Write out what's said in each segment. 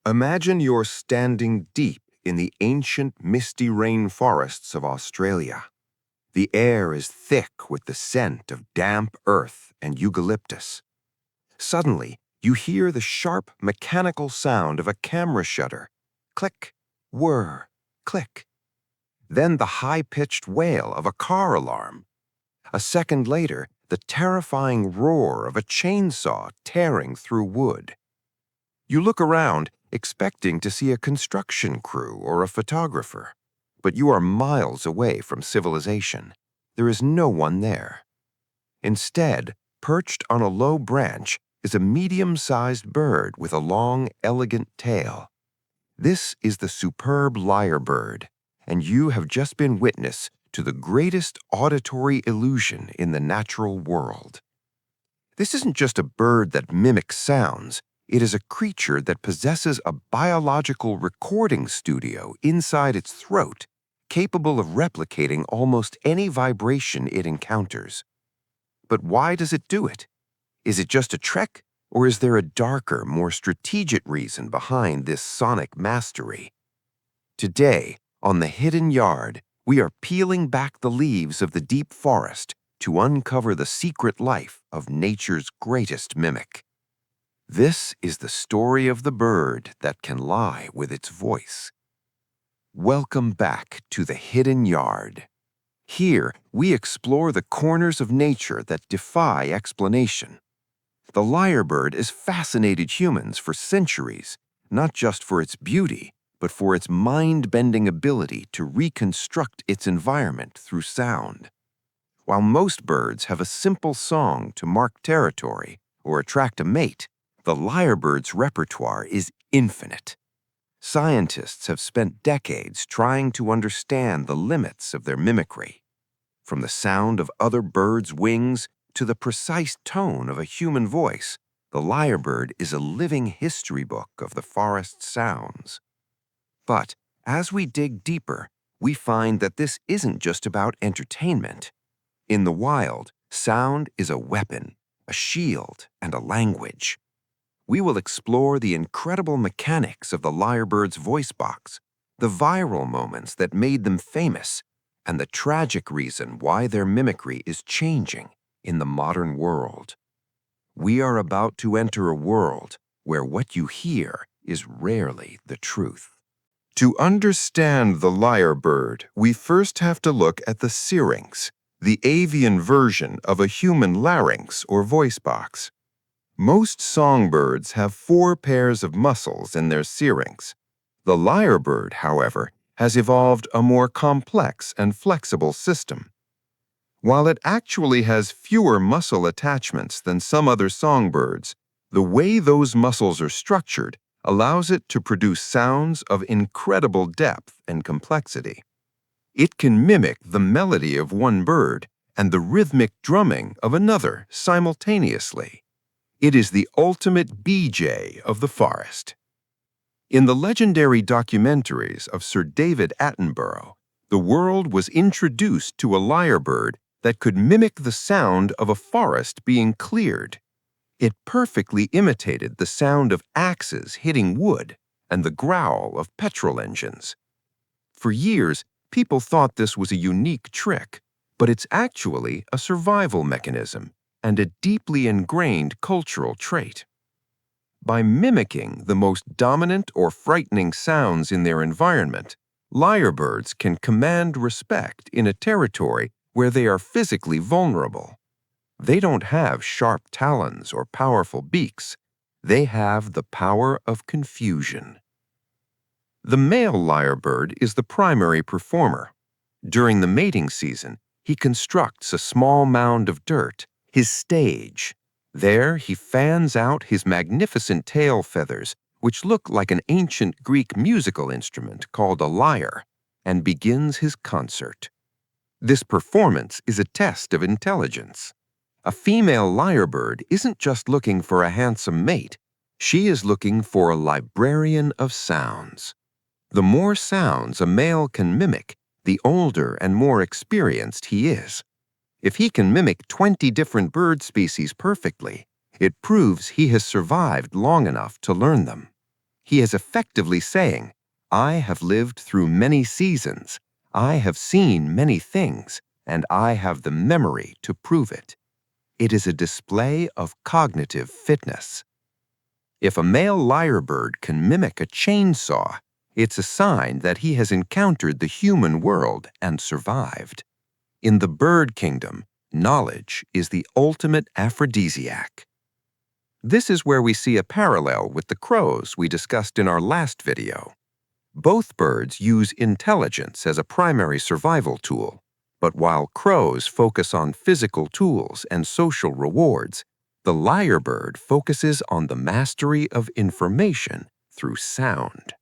Imagine you're standing deep in the ancient misty rainforests of Australia. The air is thick with the scent of damp earth and eucalyptus. Suddenly, you hear the sharp mechanical sound of a camera shutter. Click, whir, click. Then the high-pitched wail of a car alarm. A second later, the terrifying roar of a chainsaw tearing through wood. You look around, expecting to see a construction crew or a photographer. But you are miles away from civilization. There is no one there. Instead, perched on a low branch is a medium-sized bird with a long, elegant tail. This is the superb lyrebird, and you have just been witness to the greatest auditory illusion in the natural world. This isn't just a bird that mimics sounds. It is a creature that possesses a biological recording studio inside its throat, capable of replicating almost any vibration it encounters. But why does it do it? Is it just a trick, or is there a darker, more strategic reason behind this sonic mastery? Today, on The Hidden Yard, we are peeling back the leaves of the deep forest to uncover the secret life of nature's greatest mimic. This is the story of the bird that can lie with its voice. Welcome back to The Hidden Yard. Here, we explore the corners of nature that defy explanation. The lyrebird has fascinated humans for centuries, not just for its beauty, but for its mind-bending ability to reconstruct its environment through sound. While most birds have a simple song to mark territory or attract a mate, the lyrebird's repertoire is infinite. Scientists have spent decades trying to understand the limits of their mimicry. From the sound of other birds' wings to the precise tone of a human voice, the lyrebird is a living history book of the forest's sounds. But as we dig deeper, we find that this isn't just about entertainment. In the wild, sound is a weapon, a shield, and a language. We will explore the incredible mechanics of the lyrebird's voice box, the viral moments that made them famous, and the tragic reason why their mimicry is changing in the modern world. We are about to enter a world where what you hear is rarely the truth. To understand the lyrebird, we first have to look at the Syrinx, the avian version of a human larynx or voice box. Most songbirds have 4 pairs of muscles in their syrinx. The lyrebird, however, has evolved a more complex and flexible system. While it actually has fewer muscle attachments than some other songbirds, the way those muscles are structured allows it to produce sounds of incredible depth and complexity. It can mimic the melody of one bird and the rhythmic drumming of another simultaneously. It is the ultimate BJ of the forest. In the legendary documentaries of Sir David Attenborough, the world was introduced to a lyrebird that could mimic the sound of a forest being cleared. It perfectly imitated the sound of axes hitting wood and the growl of petrol engines. For years, people thought this was a unique trick, but it's actually a survival mechanism and a deeply ingrained cultural trait. By mimicking the most dominant or frightening sounds in their environment, lyrebirds can command respect in a territory where they are physically vulnerable. They don't have sharp talons or powerful beaks. They have the power of confusion. The male lyrebird is the primary performer. During the mating season, he constructs a small mound of dirt, his stage. There he fans out his magnificent tail feathers, which look like an ancient Greek musical instrument called a lyre, and begins his concert. This performance is a test of intelligence. A female lyrebird isn't just looking for a handsome mate. She is looking for a librarian of sounds. The more sounds a male can mimic, the older and more experienced he is. If he can mimic 20 different bird species perfectly, it proves he has survived long enough to learn them. He is effectively saying, I have lived through many seasons, I have seen many things, and I have the memory to prove it. It is a display of cognitive fitness. If a male lyrebird can mimic a chainsaw, it's a sign that he has encountered the human world and survived. In the bird kingdom, knowledge is the ultimate aphrodisiac. This is where we see a parallel with the crows we discussed in our last video. Both birds use intelligence as a primary survival tool, but while crows focus on physical tools and social rewards, the lyrebird focuses on the mastery of information through sound.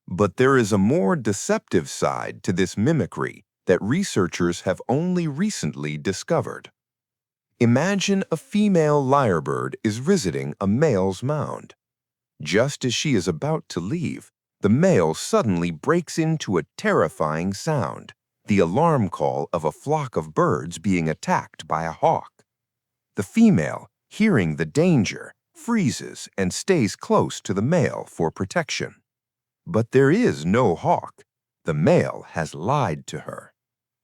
But there is a more deceptive side to this mimicry that researchers have only recently discovered. Imagine a female lyrebird is visiting a male's mound. Just as she is about to leave, the male suddenly breaks into a terrifying sound, the alarm call of a flock of birds being attacked by a hawk. The female, hearing the danger, freezes and stays close to the male for protection. But there is no hawk. The male has lied to her.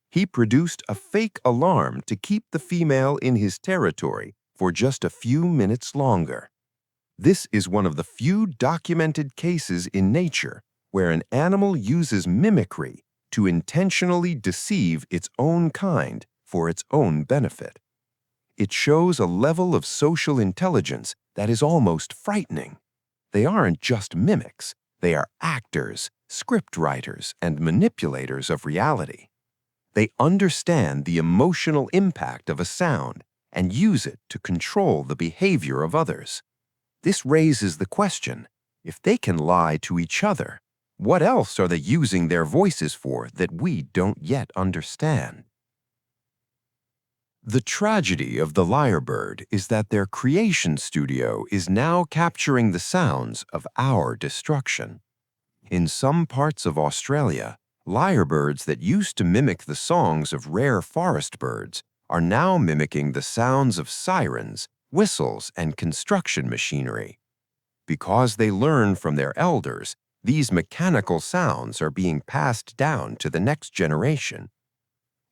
He produced a fake alarm to keep the female in his territory for just a few minutes longer. This is one of the few documented cases in nature where an animal uses mimicry to intentionally deceive its own kind for its own benefit. It shows a level of social intelligence that is almost frightening. They aren't just mimics, they are actors, script writers, and manipulators of reality. They understand the emotional impact of a sound and use it to control the behavior of others. This raises the question, if they can lie to each other, what else are they using their voices for that we don't yet understand? The tragedy of the lyrebird is that their creation studio is now capturing the sounds of our destruction. In some parts of Australia, lyrebirds that used to mimic the songs of rare forest birds are now mimicking the sounds of sirens, whistles, and construction machinery. Because they learn from their elders, these mechanical sounds are being passed down to the next generation.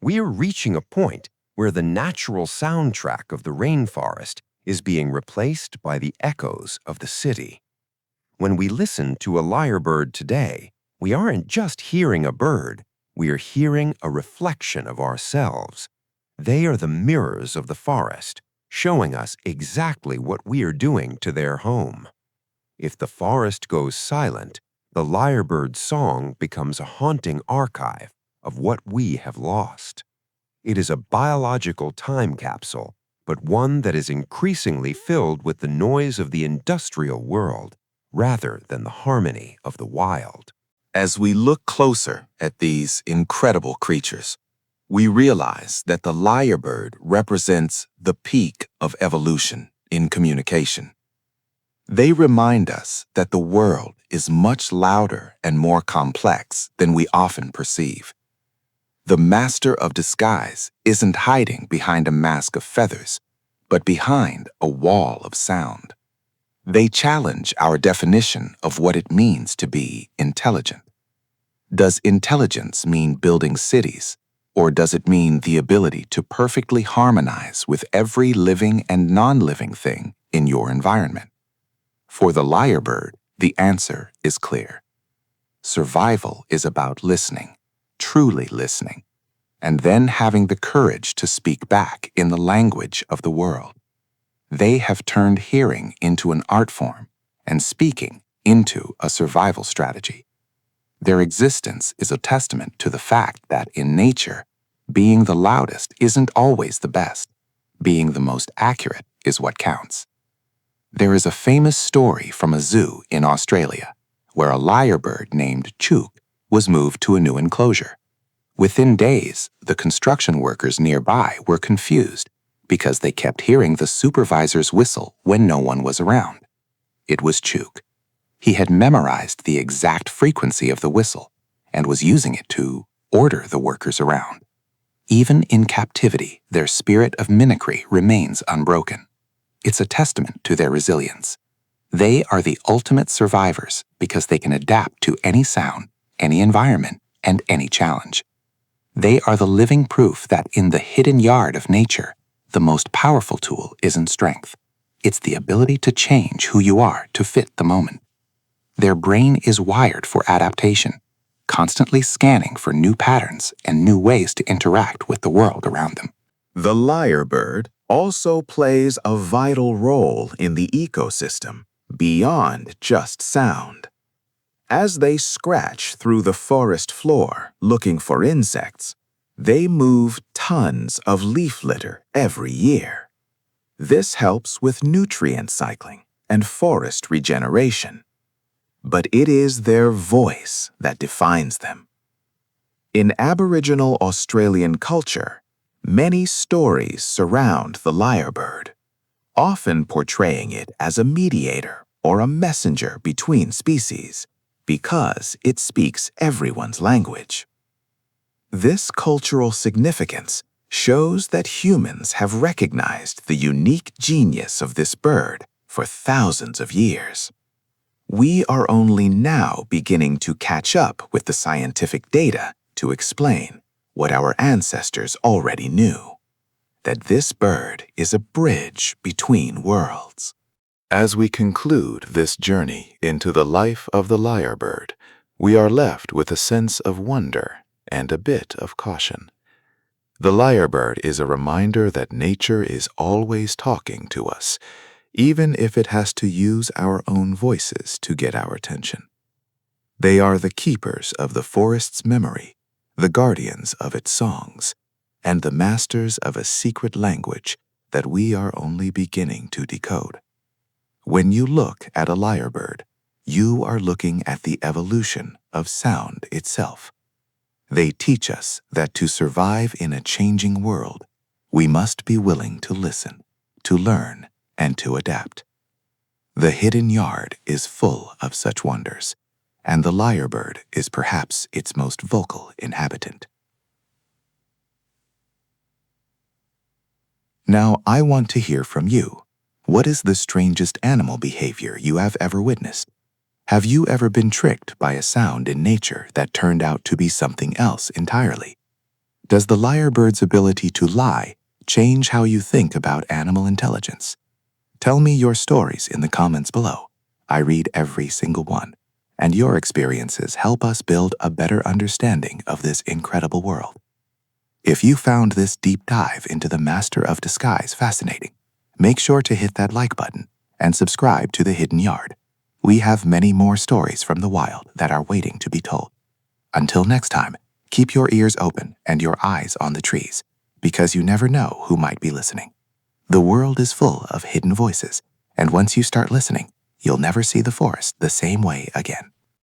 We are reaching a point where the natural soundtrack of the rainforest is being replaced by the echoes of the city. When we listen to a lyrebird today, we aren't just hearing a bird, we are hearing a reflection of ourselves. They are the mirrors of the forest, showing us exactly what we are doing to their home. If the forest goes silent, the lyrebird's song becomes a haunting archive of what we have lost. It is a biological time capsule, but one that is increasingly filled with the noise of the industrial world rather than the harmony of the wild. As we look closer at these incredible creatures, we realize that the lyrebird represents the peak of evolution in communication. They remind us that the world is much louder and more complex than we often perceive. The master of disguise isn't hiding behind a mask of feathers, but behind a wall of sound. They challenge our definition of what it means to be intelligent. Does intelligence mean building cities, or does it mean the ability to perfectly harmonize with every living and non-living thing in your environment? For the lyrebird, the answer is clear. Survival is about listening, truly listening, and then having the courage to speak back in the language of the world. They have turned hearing into an art form and speaking into a survival strategy. Their existence is a testament to the fact that in nature, being the loudest isn't always the best. Being the most accurate is what counts. There is a famous story from a zoo in Australia where a lyrebird named Chook was moved to a new enclosure. Within days, the construction workers nearby were confused because they kept hearing the supervisor's whistle when no one was around. It was Chook. He had memorized the exact frequency of the whistle and was using it to order the workers around. Even in captivity, their spirit of mimicry remains unbroken. It's a testament to their resilience. They are the ultimate survivors because they can adapt to any sound, any environment, and any challenge. They are the living proof that in the hidden yard of nature, the most powerful tool isn't strength. It's the ability to change who you are to fit the moment. Their brain is wired for adaptation, constantly scanning for new patterns and new ways to interact with the world around them. The lyrebird also plays a vital role in the ecosystem beyond just sound. As they scratch through the forest floor looking for insects, they move tons of leaf litter every year. This helps with nutrient cycling and forest regeneration. But it is their voice that defines them. In Aboriginal Australian culture, many stories surround the lyrebird, often portraying it as a mediator or a messenger between species, because it speaks everyone's language. This cultural significance shows that humans have recognized the unique genius of this bird for thousands of years. We are only now beginning to catch up with the scientific data to explain what our ancestors already knew, that this bird is a bridge between worlds. As we conclude this journey into the life of the lyrebird, we are left with a sense of wonder and a bit of caution. The lyrebird is a reminder that nature is always talking to us, even if it has to use our own voices to get our attention. They are the keepers of the forest's memory, the guardians of its songs, and the masters of a secret language that we are only beginning to decode. When you look at a lyrebird, you are looking at the evolution of sound itself. They teach us that to survive in a changing world, we must be willing to listen, to learn, and to adapt. The hidden yard is full of such wonders, and the lyrebird is perhaps its most vocal inhabitant. Now I want to hear from you. What is the strangest animal behavior you have ever witnessed? Have you ever been tricked by a sound in nature that turned out to be something else entirely? Does the lyrebird's ability to lie change how you think about animal intelligence? Tell me your stories in the comments below. I read every single one, and your experiences help us build a better understanding of this incredible world. If you found this deep dive into the Master of Disguise fascinating, make sure to hit that like button and subscribe to The Hidden Yard. We have many more stories from the wild that are waiting to be told. Until next time, keep your ears open and your eyes on the trees, because you never know who might be listening. The world is full of hidden voices, and once you start listening, you'll never see the forest the same way again.